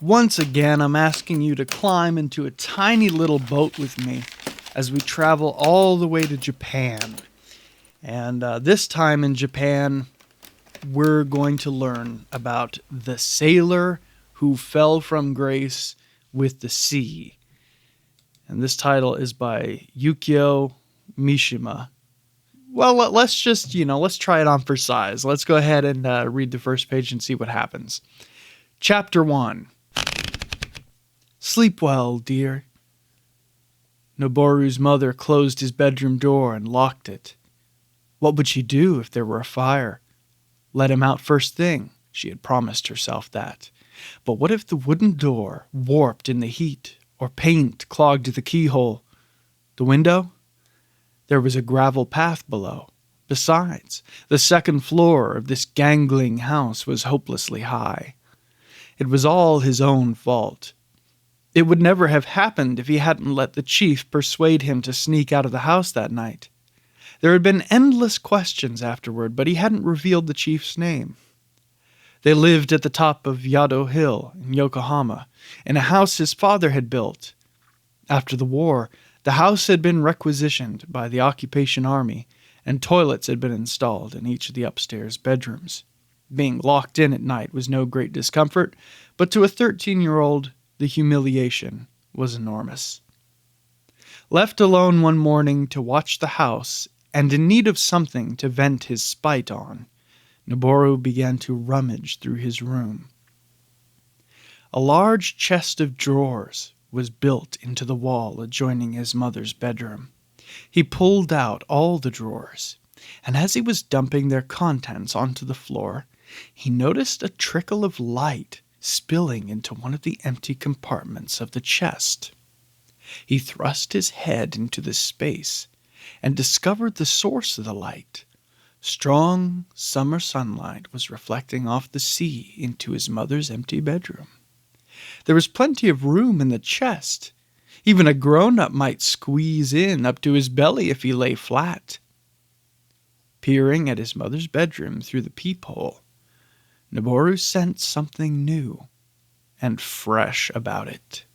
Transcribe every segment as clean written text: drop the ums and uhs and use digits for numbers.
Once again, I'm asking you to climb into a tiny little boat with me as we travel all the way to Japan. And this time in Japan, we're going to learn about the sailor who fell from grace with the sea. And this title is by Yukio Mishima. Well, let's try it on for size. Let's go ahead and read the first page and see what happens. Chapter 1. Sleep well, dear. Noboru's mother closed his bedroom door and locked it. What would she do if there were a fire? Let him out first thing. She had promised herself that. But what if the wooden door warped in the heat, or paint clogged the keyhole? The window? There was a gravel path below. Besides, the second floor of this gangling house was hopelessly high. It was all his own fault. It would never have happened if he hadn't let the chief persuade him to sneak out of the house that night. There had been endless questions afterward, but he hadn't revealed the chief's name. They lived at the top of Yado Hill in Yokohama, in a house his father had built. After the war, the house had been requisitioned by the occupation army, and toilets had been installed in each of the upstairs bedrooms. Being locked in at night was no great discomfort, but to a 13-year-old, the humiliation was enormous. Left alone one morning to watch the house, and in need of something to vent his spite on, Noboru began to rummage through his room. A large chest of drawers was built into the wall adjoining his mother's bedroom. He pulled out all the drawers, and as he was dumping their contents onto the floor, he noticed a trickle of light spilling into one of the empty compartments of the chest. He thrust his head into the space and discovered the source of the light. Strong summer sunlight was reflecting off the sea into his mother's empty bedroom. There was plenty of room in the chest. Even a grown-up might squeeze in up to his belly if he lay flat. Peering at his mother's bedroom through the peephole, Noboru sensed something new and fresh about it.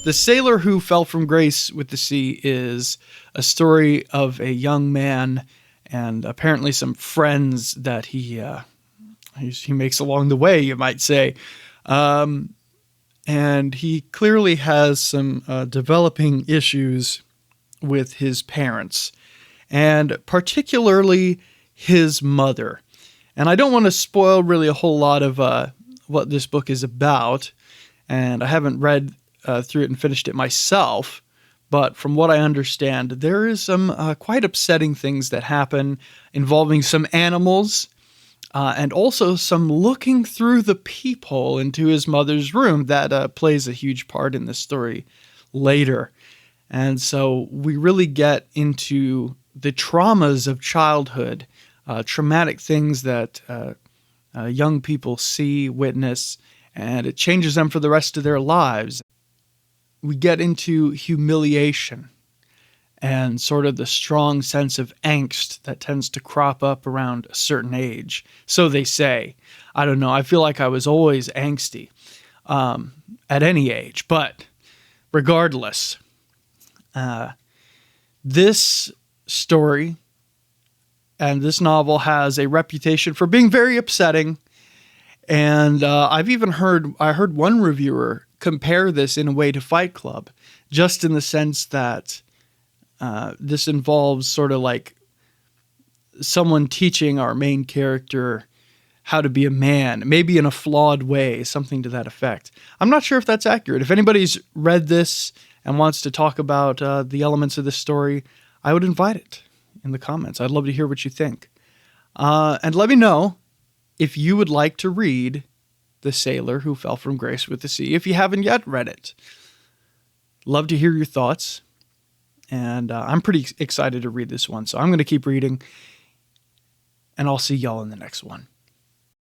The Sailor Who Fell from Grace with the Sea is a story of a young man and apparently some friends that he makes along the way, you might say. And he clearly has some developing issues with his parents, and particularly his mother. And I don't want to spoil really a whole lot of what this book is about, and I haven't read through it and finished it myself, but from what I understand, there is some quite upsetting things that happen involving some animals, and also some looking through the peephole into his mother's room that plays a huge part in the story later. And so we really get into the traumas of childhood, traumatic things that young people see, witness, and it changes them for the rest of their lives. We get into humiliation and sort of the strong sense of angst that tends to crop up around a certain age. So they say. I don't know. I feel like I was always angsty at any age. But regardless, this story and this novel has a reputation for being very upsetting. And I heard one reviewer compare this in a way to Fight Club, just in the sense that this involves sort of like someone teaching our main character how to be a man, maybe in a flawed way, something to that effect. I'm not sure if that's accurate. If anybody's read this and wants to talk about the elements of this story, I would invite it in the comments. I'd love to hear what you think. And let me know if you would like to read The Sailor Who Fell from Grace with the Sea, if you haven't yet read it. Love to hear your thoughts. And I'm pretty excited to read this one, so I'm going to keep reading. And I'll see y'all in the next one.